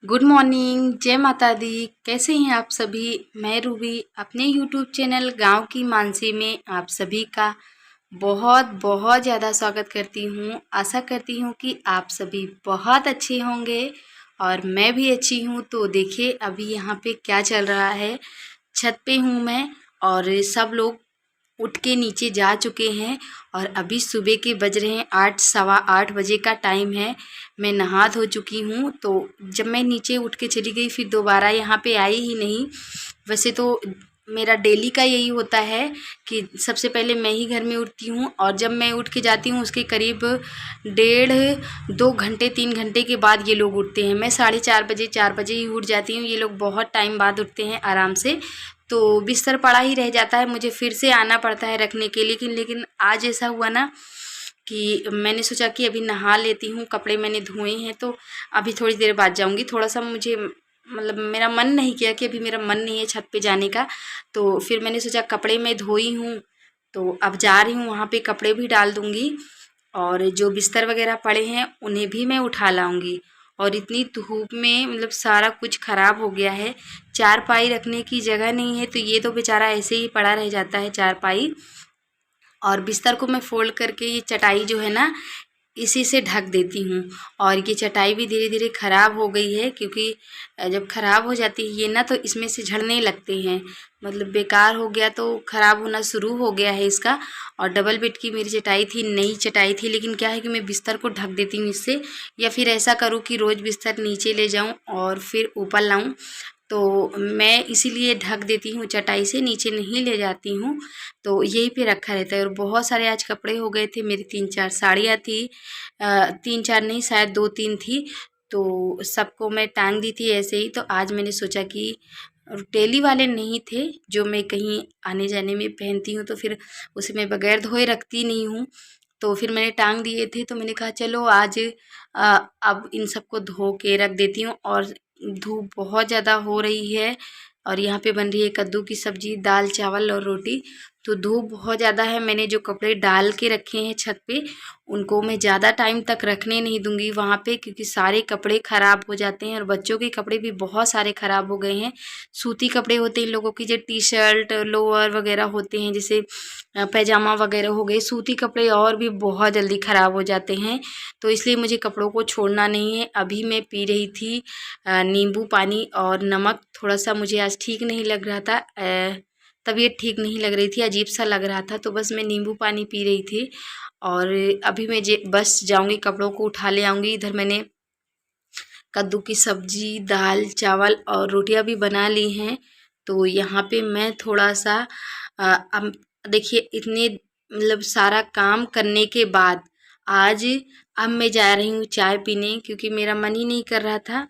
Good morning, जय माता दी। कैसे हैं आप सभी। मैं रूबी अपने यूट्यूब चैनल गांव की मानसी में आप सभी का बहुत बहुत ज़्यादा स्वागत करती हूं। आशा करती हूं कि आप सभी बहुत अच्छे होंगे और मैं भी अच्छी हूं। तो देखिए अभी यहाँ पे क्या चल रहा है। छत पे हूँ मैं और सब लोग उठ के नीचे जा चुके हैं और अभी सुबह के बज रहे हैं 8, सवा 8 बजे का टाइम है। मैं नहा धो चुकी हूँ। तो जब मैं नीचे उठ के चली गई फिर दोबारा यहाँ पे आई ही नहीं। वैसे तो मेरा डेली का यही होता है कि सबसे पहले मैं ही घर में उठती हूँ और जब मैं उठ के जाती हूँ उसके करीब 1.5-2 घंटे 3 घंटे के बाद ये लोग उठते हैं। मैं 4:30 बजे 4 बजे ही उठ जाती हूँ। ये लोग बहुत टाइम बाद उठते हैं आराम से। तो बिस्तर पड़ा ही रह जाता है, मुझे फिर से आना पड़ता है रखने के लिए। लेकिन आज ऐसा हुआ ना कि मैंने सोचा कि अभी नहा लेती हूँ। कपड़े मैंने धोए हैं तो अभी थोड़ी देर बाद जाऊँगी। थोड़ा सा मुझे मतलब मेरा मन नहीं किया कि अभी मेरा मन नहीं है छत पे जाने का। तो फिर मैंने सोचा कपड़े मैं धोई हूँ तो अब जा रही हूँ वहाँ पे कपड़े भी डाल दूँगी और जो बिस्तर वगैरह पड़े हैं उन्हें भी मैं उठा लाऊंगी। और इतनी धूप में मतलब सारा कुछ ख़राब हो गया है। चारपाई रखने की जगह नहीं है तो ये तो बेचारा ऐसे ही पड़ा रह जाता है चारपाई। और बिस्तर को मैं फोल्ड करके ये चटाई जो है ना इसी से ढक देती हूँ। और ये चटाई भी धीरे धीरे ख़राब हो गई है क्योंकि जब ख़राब हो जाती है ये ना तो इसमें से झड़ने लगते हैं। मतलब बेकार हो गया तो ख़राब होना शुरू हो गया है इसका। और डबल बेड की मेरी चटाई थी, नई चटाई थी, लेकिन क्या है कि मैं बिस्तर को ढक देती हूँ इससे। या फिर ऐसा करूँ कि रोज़ बिस्तर नीचे ले जाऊँ और फिर ऊपर लाऊँ। तो मैं इसीलिए ढक देती हूँ चटाई से, नीचे नहीं ले जाती हूँ। तो यहीं पे रखा रहता है। और बहुत सारे आज कपड़े हो गए थे मेरी, 3-4 साड़ियाँ थी। 3-4 नहीं शायद 2-3 थी। तो सबको मैं टांग दी थी ऐसे ही। तो आज मैंने सोचा कि डेली वाले नहीं थे जो मैं कहीं आने जाने में पहनती हूँ तो फिर उसे मैं बगैर धोए रखती नहीं हूँ। तो फिर मैंने टांग दिए थे तो मैंने कहा चलो आज अब इन सबको धो के रख देती हूँ। और धूप बहुत ज़्यादा हो रही है और यहाँ पे बन रही है कद्दू की सब्जी, दाल चावल और रोटी। तो धूप बहुत ज़्यादा है। मैंने जो कपड़े डाल के रखे हैं छत पे उनको मैं ज़्यादा टाइम तक रखने नहीं दूंगी वहाँ पे, क्योंकि सारे कपड़े ख़राब हो जाते हैं। और बच्चों के कपड़े भी बहुत सारे ख़राब हो गए हैं। सूती कपड़े होते हैं इन लोगों की, जो टी शर्ट लोअर वगैरह होते हैं, जैसे पैजामा वगैरह हो गए, सूती कपड़े और भी बहुत जल्दी ख़राब हो जाते हैं। तो इसलिए मुझे कपड़ों को छोड़ना नहीं है। अभी मैं पी रही थी नींबू पानी और नमक। थोड़ा सा मुझे आज ठीक नहीं लग रहा था, तबीयत ठीक नहीं लग रही थी, अजीब सा लग रहा था, तो बस मैं नींबू पानी पी रही थी। और अभी मैं बस जाऊंगी कपड़ों को उठा ले आऊँगी। इधर मैंने कद्दू की सब्जी, दाल चावल और रोटियां भी बना ली हैं। तो यहाँ पे मैं थोड़ा सा अब देखिए इतने मतलब सारा काम करने के बाद आज अब मैं जा रही हूँ चाय पीने, क्योंकि मेरा मन ही नहीं कर रहा था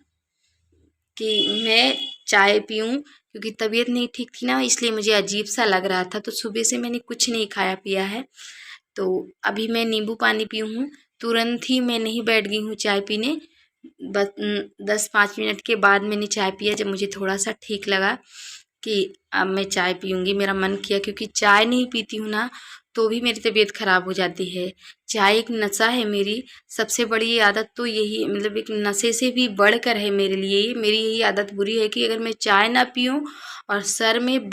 कि मैं चाय पीऊँ, क्योंकि तबीयत नहीं ठीक थी ना, इसलिए मुझे अजीब सा लग रहा था। तो सुबह से मैंने कुछ नहीं खाया पिया है। तो अभी मैं नींबू पानी पी हूँ। तुरंत ही मैं नहीं बैठ गई हूँ चाय पीने। बस 10-5 मिनट के बाद मैंने चाय पिया, जब मुझे थोड़ा सा ठीक लगा कि अब मैं चाय पीऊँगी। मेरा मन किया, क्योंकि चाय नहीं पीती हूँ ना तो भी मेरी तबीयत ख़राब हो जाती है। चाय एक नशा है मेरी। सबसे बड़ी आदत तो यही, मतलब एक नशे से भी बढ़कर है मेरे लिए। मेरी यही आदत बुरी है कि अगर मैं चाय ना पीऊँ और सर में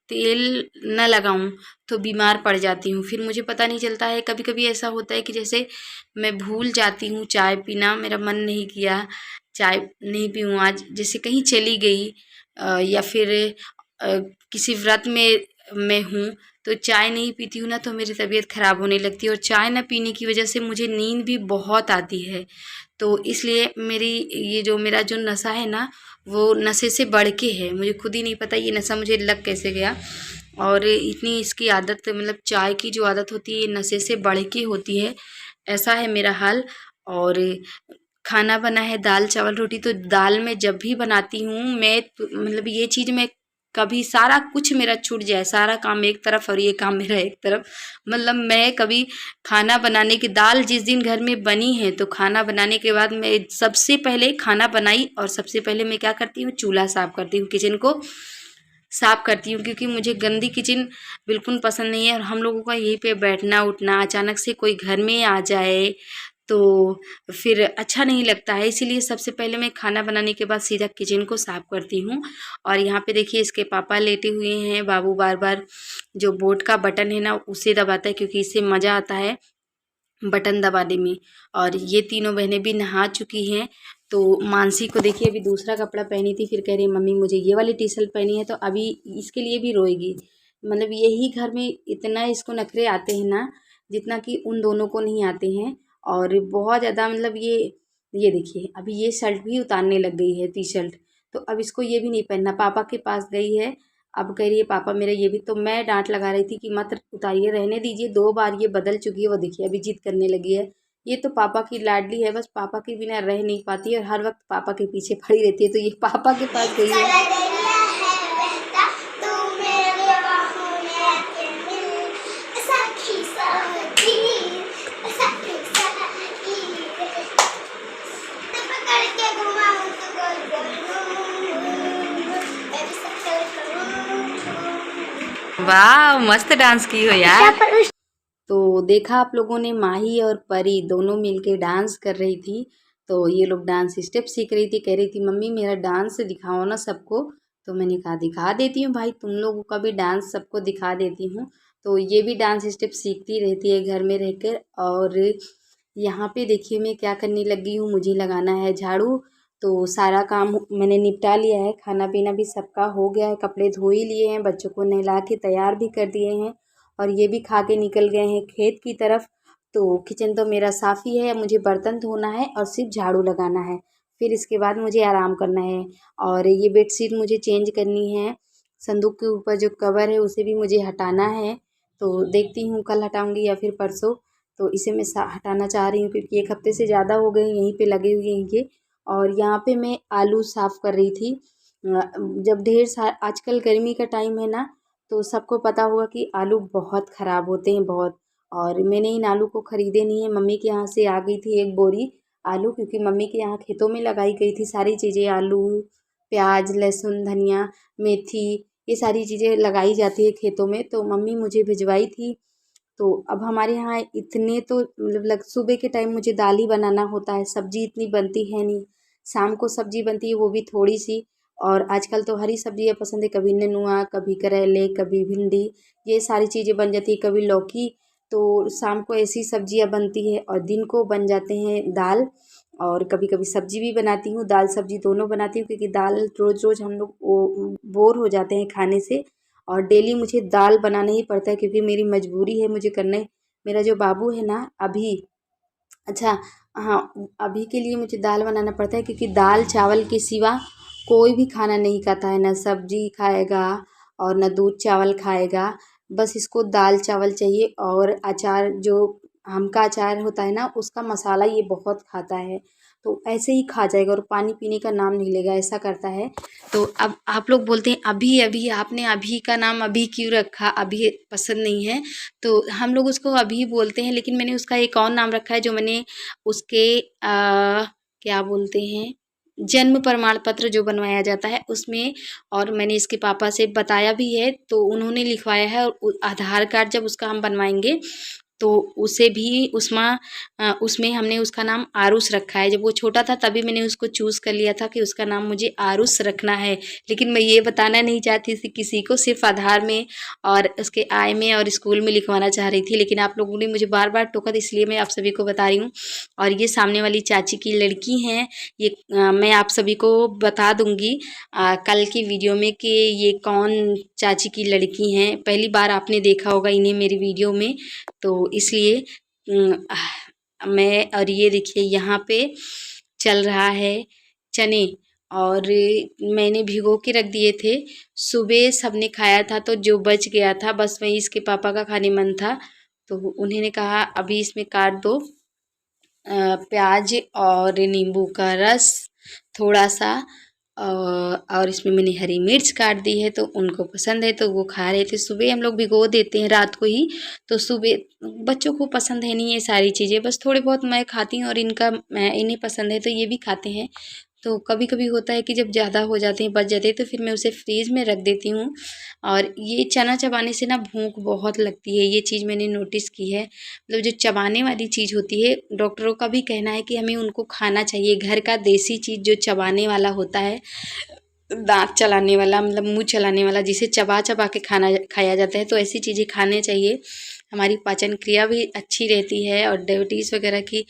तेल न लगाऊं तो बीमार पड़ जाती हूँ। फिर मुझे पता नहीं चलता है। कभी कभी ऐसा होता है कि जैसे मैं भूल जाती हूँ चाय पीना, मेरा मन नहीं किया चाय नहीं पीऊँ आज, जैसे कहीं चली गई या फिर अ, किसी व्रत में मैं हूँ तो चाय नहीं पीती हूँ ना तो मेरी तबीयत ख़राब होने लगती है। और चाय ना पीने की वजह से मुझे नींद भी बहुत आती है। तो इसलिए मेरी ये जो मेरा जो नशा है ना वो नशे से बढ़ के है। मुझे खुद ही नहीं पता ये नशा मुझे लग कैसे गया। और इतनी इसकी आदत, मतलब चाय की जो आदत होती है ये नशे से बढ़ के होती है। ऐसा है मेरा हाल। और खाना बना है दाल चावल रोटी। तो दाल में जब भी बनाती हूँ मैं मतलब ये चीज़ मैं कभी सारा कुछ मेरा छूट जाए, सारा काम एक तरफ और ये काम मेरा एक तरफ। मतलब मैं कभी खाना बनाने की, दाल जिस दिन घर में बनी है तो खाना बनाने के बाद मैं सबसे पहले खाना बनाई और सबसे पहले मैं क्या करती हूँ, चूल्हा साफ़ करती हूँ, किचन को साफ़ करती हूँ। क्योंकि मुझे गंदी किचन बिल्कुल पसंद नहीं है। और हम लोगों का यहीं पे बैठना उठना, अचानक से कोई घर में आ जाए तो फिर अच्छा नहीं लगता है। इसीलिए सबसे पहले मैं खाना बनाने के बाद सीधा किचन को साफ़ करती हूँ। और यहाँ पे देखिए इसके पापा लेटे हुए हैं। बाबू बार बार जो बोर्ड का बटन है ना उसे दबाता है, क्योंकि इससे मज़ा आता है बटन दबाने में। और ये तीनों बहनें भी नहा चुकी हैं। तो मानसी को देखिए अभी दूसरा कपड़ा पहनी थी, फिर कह रही मम्मी मुझे ये वाली टी शर्ट पहनी है, तो अभी इसके लिए भी रोएगी। मतलब यही घर में इतना इसको नखरे आते हैं ना, जितना कि उन दोनों को नहीं आते हैं। और बहुत ज़्यादा मतलब ये देखिए अभी ये शर्ट भी उतारने लग गई है, टी शर्ट। तो अब इसको ये भी नहीं पहनना। पापा के पास गई है, अब कह रही है पापा मेरा ये भी। तो मैं डांट लगा रही थी कि मत उतारिए, रहने दीजिए। 2 बार ये बदल चुकी है। वो देखिए अभी जिद करने लगी है। ये तो पापा की लाडली है, बस पापा के बिना रह नहीं पाती है और हर वक्त पापा के पीछे पड़ी रहती है। तो ये पापा के पास गई है। वाह मस्त डांस की हो यार। तो देखा आप लोगों ने, माही और परी दोनों मिलके डांस कर रही थी। तो ये लोग डांस स्टेप सीख रही थी, कह रही थी मम्मी मेरा डांस दिखाओ ना सबको। तो मैंने कहा दिखा देती हूँ भाई, तुम लोगों का भी डांस सबको दिखा देती हूँ। तो ये भी डांस स्टेप सीखती रहती है घर में रहकर। और यहाँ पे देखिए मैं क्या करने लगी हूँ, मुझे लगाना है झाड़ू। तो सारा काम मैंने निपटा लिया है, खाना पीना भी सबका हो गया है, कपड़े धो ही लिए हैं, बच्चों को नहला के तैयार भी कर दिए हैं। और ये भी खा के निकल गए हैं खेत की तरफ। तो किचन तो मेरा साफ़ ही है, मुझे बर्तन धोना है और सिर्फ झाड़ू लगाना है। फिर इसके बाद मुझे आराम करना है। और ये बेडशीट मुझे चेंज करनी है। संदूक के ऊपर जो कवर है उसे भी मुझे हटाना है। तो देखती हूँ कल हटाऊँगी या फिर परसों। तो इसे मैं हटाना चाह रही हूँ, क्योंकि 1 हफ्ते से ज़्यादा हो गए यहीं पे लगे हुए हैं ये। और यहाँ पे मैं आलू साफ़ कर रही थी। जब आजकल गर्मी का टाइम है ना, तो सबको पता होगा कि आलू बहुत ख़राब होते हैं बहुत। और मैंने इन आलू को ख़रीदे नहीं है, मम्मी के यहाँ से आ गई थी 1 बोरी आलू, क्योंकि मम्मी के यहाँ खेतों में लगाई गई थी सारी चीज़ें। आलू, प्याज, लहसुन, धनिया, मेथी, ये सारी चीज़ें लगाई जाती है खेतों में। तो मम्मी मुझे भिजवाई थी। तो अब हमारे यहाँ इतने तो मतलब सुबह के टाइम मुझे दाल ही बनाना होता है, सब्जी इतनी बनती है नहीं। शाम को सब्जी बनती है वो भी थोड़ी सी। और आजकल तो हरी सब्जियाँ पसंद है, कभी नेनुआ, कभी करेले, कभी भिंडी, ये सारी चीज़ें बन जाती है, कभी लौकी। तो शाम को ऐसी सब्जियाँ बनती है और दिन को बन जाते हैं दाल। और कभी कभी सब्जी भी बनाती हूँ, दाल सब्जी दोनों बनाती हूँ, क्योंकि दाल रोज़ रोज़ हम लोग बोर हो जाते हैं खाने से। और डेली मुझे दाल बनाना ही पड़ता है, क्योंकि मेरी मजबूरी है, मुझे करना है। मेरा जो बाबू है ना अभी, अच्छा हाँ, अभी के लिए मुझे दाल बनाना पड़ता है, क्योंकि दाल चावल के सिवा कोई भी खाना नहीं खाता है, ना सब्जी खाएगा और ना दूध चावल खाएगा। बस इसको दाल चावल चाहिए। और अचार, जो आम का अचार होता है ना, उसका मसाला ये बहुत खाता है। तो ऐसे ही खा जाएगा और पानी पीने का नाम नहीं लेगा, ऐसा करता है। तो अब आप लोग बोलते हैं अभी अभी, आपने अभी का नाम अभी क्यों रखा, अभी पसंद नहीं है। तो हम लोग उसको अभी बोलते हैं, लेकिन मैंने उसका एक और नाम रखा है, जो मैंने उसके क्या बोलते हैं, जन्म प्रमाण पत्र जो बनवाया जाता है उसमें। और मैंने इसके पापा से बताया भी है, तो उन्होंने लिखवाया है। और आधार कार्ड जब उसका हम बनवाएंगे तो उसे भी उसमें हमने उसका नाम आरुष रखा है। जब वो छोटा था तभी मैंने उसको चूज़ कर लिया था कि उसका नाम मुझे आरुष रखना है। लेकिन मैं ये बताना नहीं चाहती थी किसी को, सिर्फ आधार में और उसके आय में और स्कूल में लिखवाना चाह रही थी। लेकिन आप लोगों ने मुझे बार बार टोका, तो इसलिए मैं आप सभी को बता रही हूँ। और ये सामने वाली चाची की लड़की हैं। ये मैं आप सभी को बता दूँगी कल की वीडियो में कि ये कौन चाची की लड़की हैं। पहली बार आपने देखा होगा इन्हें मेरी वीडियो में, तो इसलिए मैं। और ये देखिए यहाँ पे चल रहा है चने, और मैंने भिगो के रख दिए थे। सुबह सबने खाया था तो जो बच गया था, बस वही इसके पापा का खाने मन था, तो उन्होंने कहा अभी इसमें काट दो प्याज और नींबू का रस थोड़ा सा। और इसमें मैंने हरी मिर्च काट दी है, तो उनको पसंद है तो वो खा रहे थे। सुबह हम लोग भिगो देते हैं रात को ही, तो सुबह बच्चों को पसंद है नहीं ये सारी चीज़ें, बस थोड़े बहुत मैं खाती हूँ और इन्हें पसंद है तो ये भी खाते हैं। तो कभी कभी होता है कि जब ज़्यादा हो जाते हैं, बच जाते हैं, तो फिर मैं उसे फ्रीज़ में रख देती हूँ। और ये चना चबाने से ना भूख बहुत लगती है, ये चीज़ मैंने नोटिस की है। मतलब जो चबाने वाली चीज़ होती है, डॉक्टरों का भी कहना है कि हमें उनको खाना चाहिए। घर का देसी चीज़ जो चबाने वाला होता है, दांत चलाने वाला, मतलब मुंह चलाने वाला, जिसे चबा चबा के खाना खाया जाता है, तो ऐसी चीज़ें खाने चाहिए। हमारी पाचन क्रिया भी अच्छी रहती है और डायबिटीज़ वगैरह की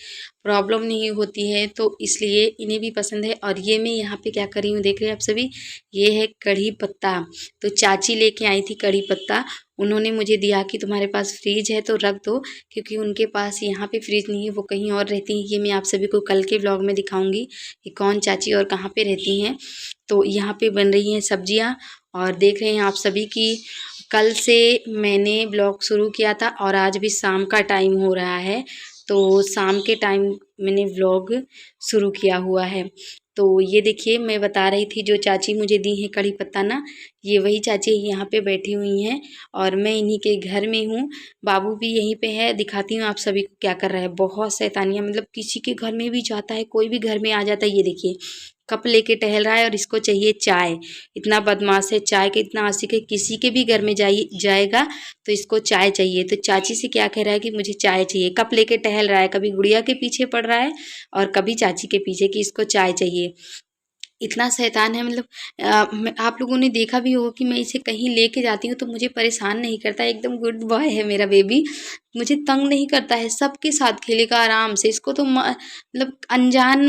प्रॉब्लम नहीं होती है, तो इसलिए इन्हें भी पसंद है। और ये मैं यहाँ पे क्या कर रही हूँ देख रहे हैं आप सभी, ये है कढ़ी पत्ता। तो चाची लेके आई थी कढ़ी पत्ता, उन्होंने मुझे दिया कि तुम्हारे पास फ्रिज है तो रख दो, क्योंकि उनके पास यहाँ पे फ्रिज नहीं है, वो कहीं और रहती हैं। ये मैं आप सभी को कल के व्लॉग में दिखाऊंगी कि कौन चाची और कहाँ पे रहती हैं। तो यहाँ पे बन रही हैं सब्जियाँ, और देख रहे हैं आप सभी की कल से मैंने ब्लॉग शुरू किया था और आज भी शाम का टाइम हो रहा है, तो शाम के टाइम मैंने व्लॉग शुरू किया हुआ है। तो ये देखिए, मैं बता रही थी जो चाची मुझे दी है कड़ी पत्ता ना, ये वही चाची यहाँ पे बैठी हुई हैं और मैं इन्हीं के घर में हूँ। बाबू भी यहीं पे है, दिखाती हूँ आप सभी को क्या कर रहा है। बहुत शैतानियाँ, मतलब किसी के घर में भी जाता है, कोई भी घर में आ जाता है। ये देखिए, कप लेके टहल रहा है और इसको चाहिए चाय। इतना बदमाश है, चाय के इतना आशिक है, किसी के भी घर में जाएगा तो इसको चाय चाहिए। तो चाची से क्या कह रहा है कि मुझे चाय चाहिए, कप लेके टहल रहा है, कभी गुड़िया के पीछे पड़ रहा है और कभी चाची के पीछे कि इसको चाय चाहिए। इतना शैतान है, मतलब आप लोगों ने देखा भी होगा कि मैं इसे कहीं लेके जाती हूँ तो मुझे परेशान नहीं करता, एकदम गुड बॉय है मेरा बेबी। मुझे तंग नहीं करता है, सबके साथ खेलेगा आराम से। इसको तो मतलब अनजान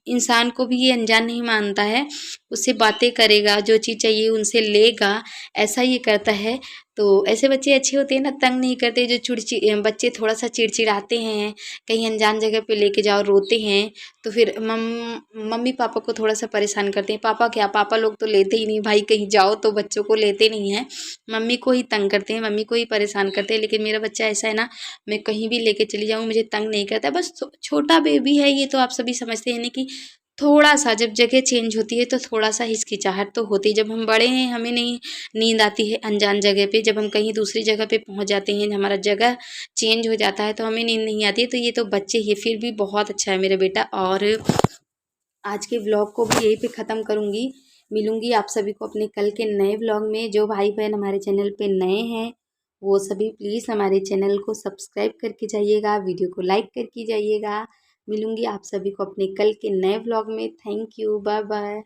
इंसान को भी ये अनजान नहीं मानता है, उससे बातें करेगा, जो चीज़ चाहिए उनसे लेगा, ऐसा ये करता है। तो ऐसे बच्चे अच्छे होते हैं ना, तंग नहीं करते। जो बच्चे थोड़ा सा चिड़चिड़ाते हैं, कहीं अनजान जगह पे लेके जाओ, रोते हैं, तो फिर मम्मी पापा को थोड़ा सा परेशान करते हैं। पापा क्या, पापा लोग तो लेते ही नहीं भाई, कहीं जाओ तो बच्चों को लेते नहीं हैं, मम्मी को ही तंग करते हैं, मम्मी को ही परेशान करते हैं। लेकिन मेरा बच्चा ऐसा है ना, मैं कहीं भी लेके चली जाऊँ मुझे तंग नहीं करता। बस छोटा बेबी है ये, तो आप सभी समझते हैं ना कि थोड़ा सा जब जगह चेंज होती है तो थोड़ा सा हिचकिचाहट तो होती है। जब हम बड़े हैं हमें नहीं नींद आती है अनजान जगह पे, जब हम कहीं दूसरी जगह पे पहुंच जाते हैं, हमारा जगह चेंज हो जाता है तो हमें नींद नहीं आती है। तो ये तो बच्चे ही, फिर भी बहुत अच्छा है मेरा बेटा। और आज के व्लॉग को भी यहीं पे ख़त्म करूँगी। मिलूँगी आप सभी को अपने कल के नए व्लॉग में। जो भाई बहन हमारे चैनल पे नए हैं वो सभी प्लीज़ हमारे चैनल को सब्सक्राइब करके जाइएगा, वीडियो को लाइक करके जाइएगा। मिलूँगी आप सभी को अपने कल के नए व्लॉग में। Thank you, bye bye.